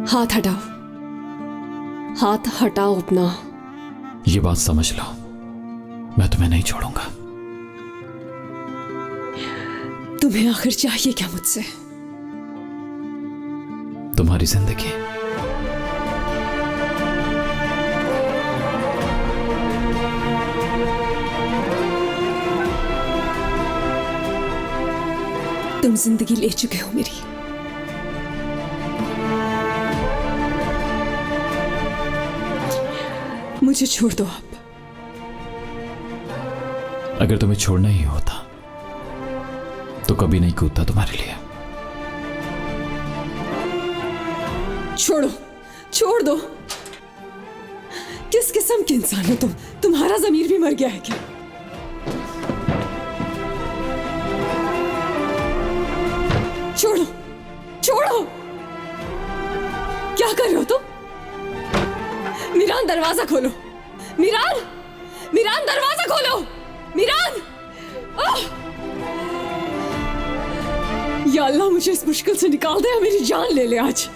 हाथ हटाओ, हाथ हटाओ अपना। ये बात समझ लो, मैं तुम्हें नहीं छोड़ूंगा। तुम्हें आखिर चाहिए क्या मुझसे? तुम्हारी जिंदगी। तुम जिंदगी ले चुके हो मेरी। मुझे छोड़ दो आप। अगर तुम्हें छोड़ना ही होता तो कभी नहीं कूदता तुम्हारे लिए। छोड़ो, छोड़ दो। किस किस्म के इंसान हो तुम? तुम्हारा जमीर भी मर गया है क्या? छोड़ो, छोड़ो। क्या कर रहे हो तुम? मीरान, दरवाजा खोलो। मीरान, मीरान, दरवाजा खोलो। मीरान! या अल्लाह, मुझे इस मुश्किल से निकाल दे या मेरी जान ले ले आज।